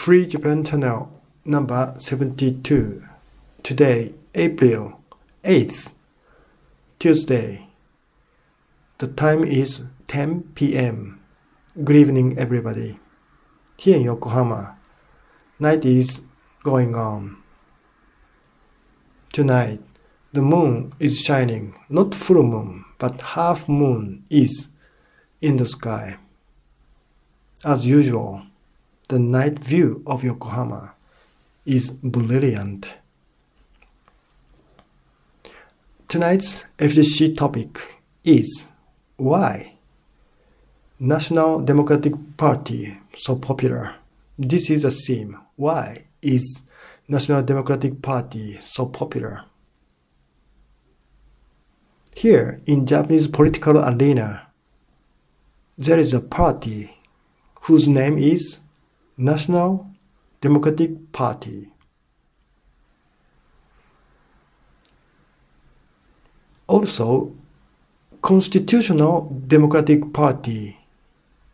Free Japan Channel number 72. Today, April 8th, Tuesday. The time is 10 p.m. Good evening, everybody. Here in Yokohama, night is going on. Tonight, the moon is shining, not full moon, but half moon is in the sky. As usual, the night view of Yokohama is brilliant. Tonight's FGC topic is why National Democratic Party so popular. This is a theme. Why is National Democratic Party so popular? Here in Japanese political arena, there is a party whose name is National Democratic Party. Also, Constitutional Democratic Party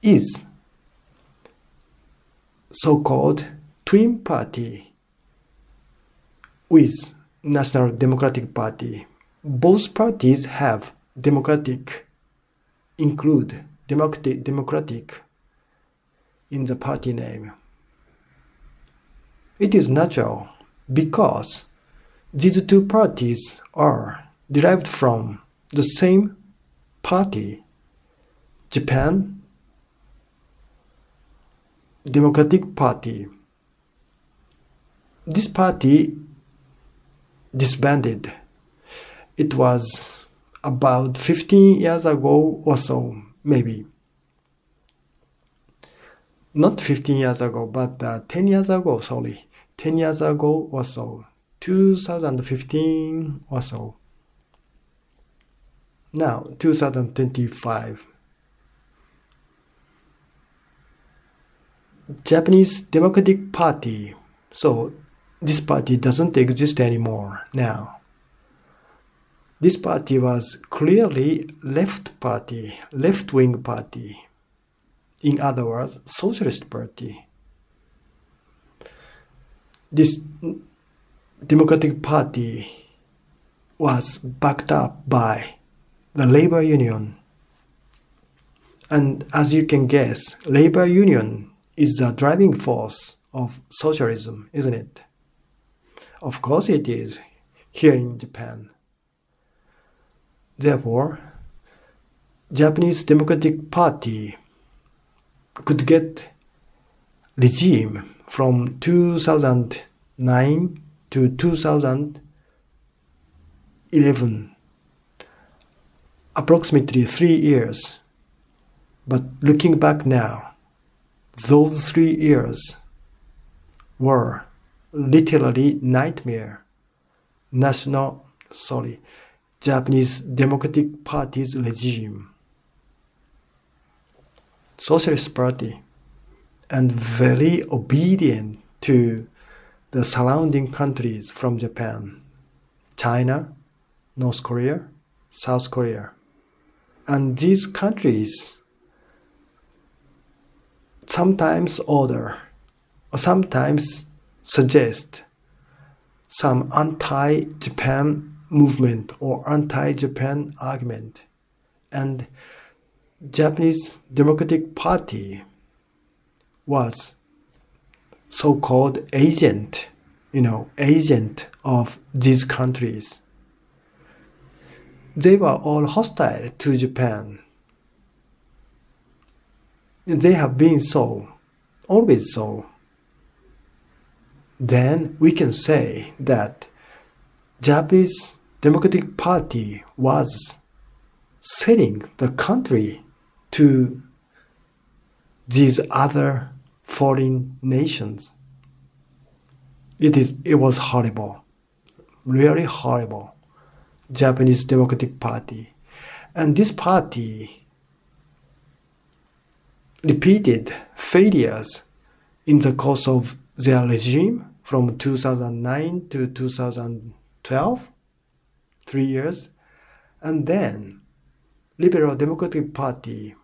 is so-called twin party with National Democratic Party. Both parties have include democratic in the party name. It is natural because these two parties are derived from the same party, Japan Democratic Party. This party disbanded. It was about 15 years ago or so, maybe. Not 15 years ago, but 10 years ago, 10 years ago or so. 2015 or so. Now, 2025. Japanese Democratic Party. So, this party doesn't exist anymore now. This party was clearly left-wing party. In other words, Socialist Party. This Democratic Party was backed up by the labor union. And as you can guess, labor union is the driving force of socialism, isn't it? Of course it is, here in Japan. Therefore, Japanese Democratic Party could get regime from 2009 to 2011, approximately 3 years. But looking back now, those 3 years were literally nightmare. Japanese Democratic Party's regime. Socialist Party, and very obedient to the surrounding countries from Japan, China, North Korea, South Korea. And these countries sometimes order or sometimes suggest some anti-Japan movement or anti-Japan argument. And Japanese Democratic Party was so-called agent of these countries. They were all hostile to Japan. They have been so, always so. Then we can say that Japanese Democratic Party was selling the country to these other foreign nations. It was horrible, really horrible, Japanese Democratic Party. And this party repeated failures in the course of their regime from 2009 to 2012, 3 years, and then Liberal Democratic Party,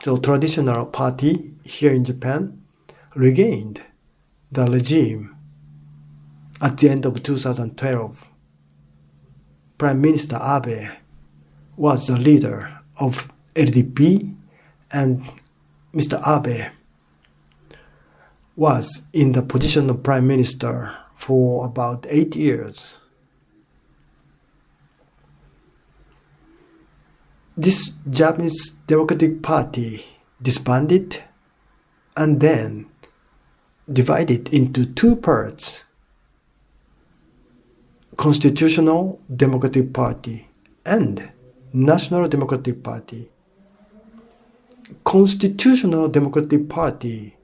so traditional party here in Japan, regained the regime at the end of 2012. Prime Minister Abe was the leader of LDP, and Mr. Abe was in the position of Prime Minister for about 8 years. This Japanese Democratic Party disbanded and then divided into two parts: Constitutional Democratic Party and National Democratic Party. Constitutional Democratic Party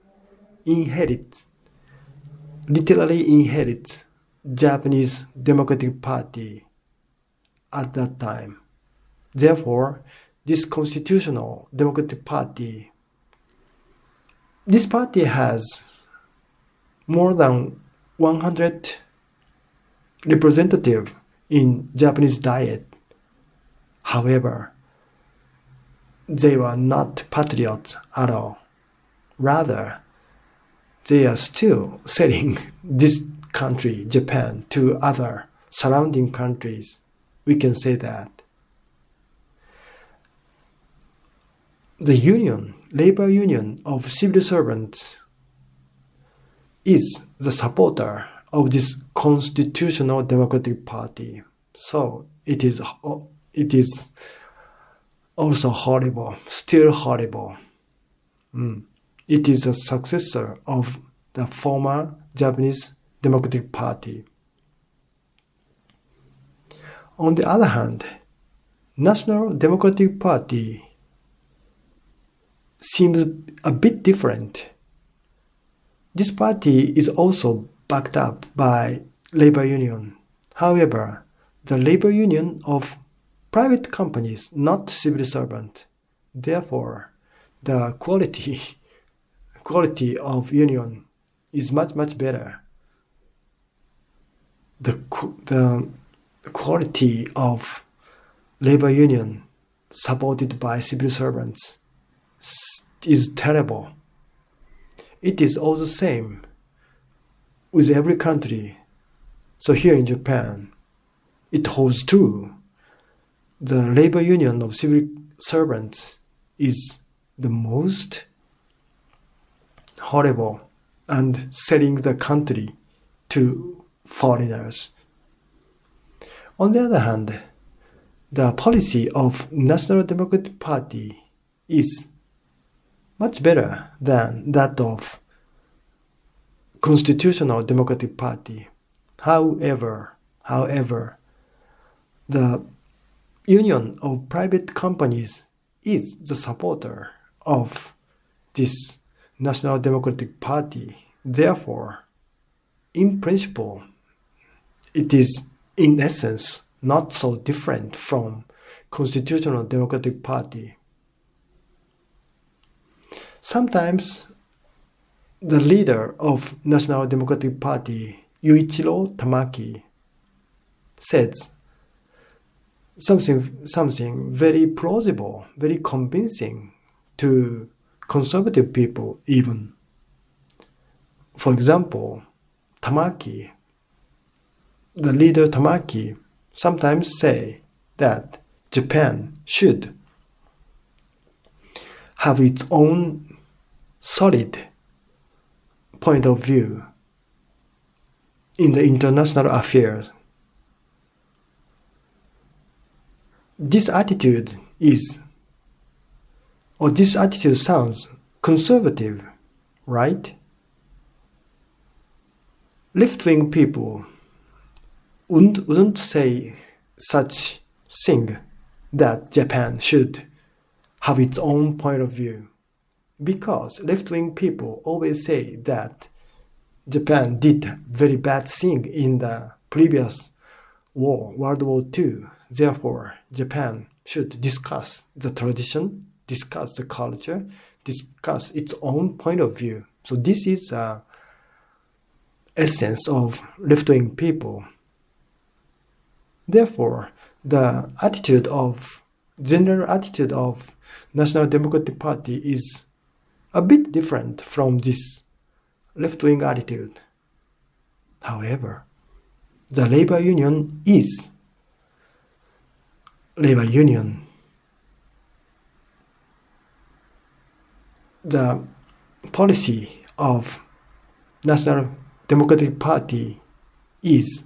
literally inherits Japanese Democratic Party at that time. Therefore, this Constitutional Democratic Party, this party has more than 100 representatives in Japanese Diet. However, they were not patriots at all. Rather, they are still selling this country, Japan, to other surrounding countries. We can say that. The union, labor union of civil servants, is the supporter of this Constitutional Democratic Party. So it is also horrible, still horrible. It is a successor of the former Japanese Democratic Party. On the other hand, National Democratic Party seems a bit different. This party is also backed up by labor union. However, the labor union of private companies, not civil servant. Therefore, the quality of union is much, much better. The quality of labor union supported by civil servants is terrible. It is all the same with every country. So here in Japan, it holds true. The labor union of civil servants is the most horrible and selling the country to foreigners. On the other hand, the policy of National Democratic Party is much better than that of Constitutional Democratic Party. However, the union of private companies is the supporter of this National Democratic Party. Therefore, in principle, it is in essence not so different from Constitutional Democratic Party. Sometimes the leader of National Democratic Party, Yuichiro Tamaki, says something very plausible, very convincing to conservative people even. For example, Tamaki, the leader Tamaki, sometimes say that Japan should have its own solid point of view in the international affairs. This attitude sounds conservative, right? Left-wing people wouldn't say such thing that Japan should have its own point of view, because left-wing people always say that Japan did very bad thing in the previous war, World War II. Therefore, Japan should discuss the tradition, discuss the culture, discuss its own point of view. So this is the essence of left-wing people. Therefore, the general attitude of National Democratic Party is a bit different from this left-wing attitude. However, the labor union is labor union. The policy of National Democratic Party is,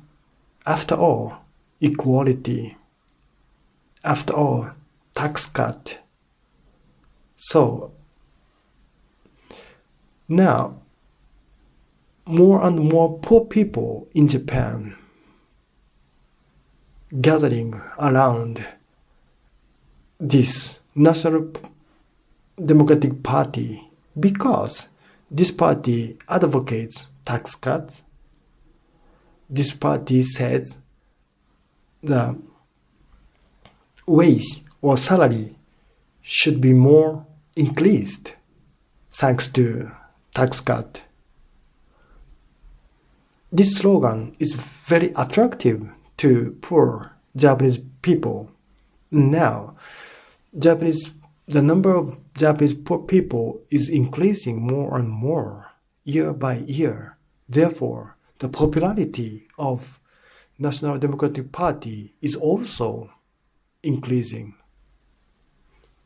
after all, equality. After all, tax cut. So, now, more and more poor people in Japan gathering around this National Democratic Party because this party advocates tax cuts. This party says the wage or salary should be more increased thanks to tax cut. This slogan is very attractive to poor Japanese people. Now, the number of Japanese poor people is increasing more and more year by year. Therefore, the popularity of National Democratic Party is also increasing.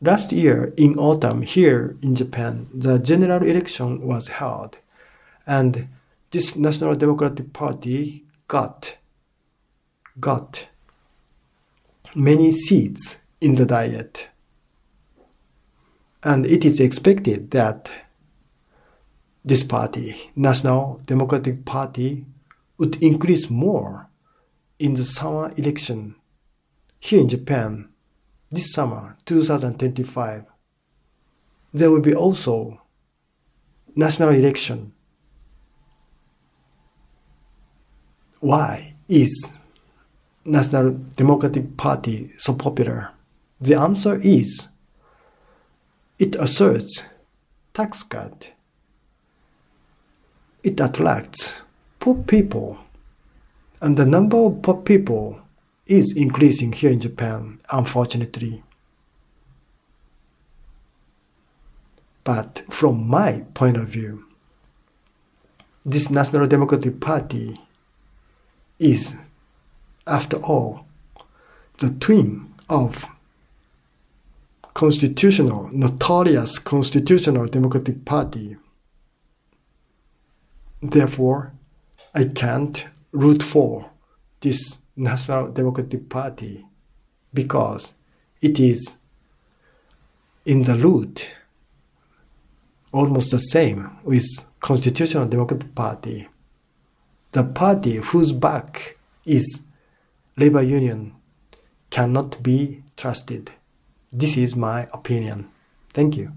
Last year in autumn here in Japan, the general election was held, and this National Democratic Party got many seats in the Diet. And it is expected that this party, National Democratic Party, would increase more in the summer election here in Japan this summer, 2025. There will be also national election. Why is National Democratic Party so popular? The answer is it asserts tax cut. It attracts poor people, and the number of poor people is increasing here in Japan, unfortunately. But from my point of view, this National Democratic Party is, after all, the twin of notorious constitutional Democratic Party. Therefore, I can't root for this National Democratic Party because it is in the root almost the same with Constitutional Democratic Party. The party whose back is labor union cannot be trusted. This is my opinion. Thank you.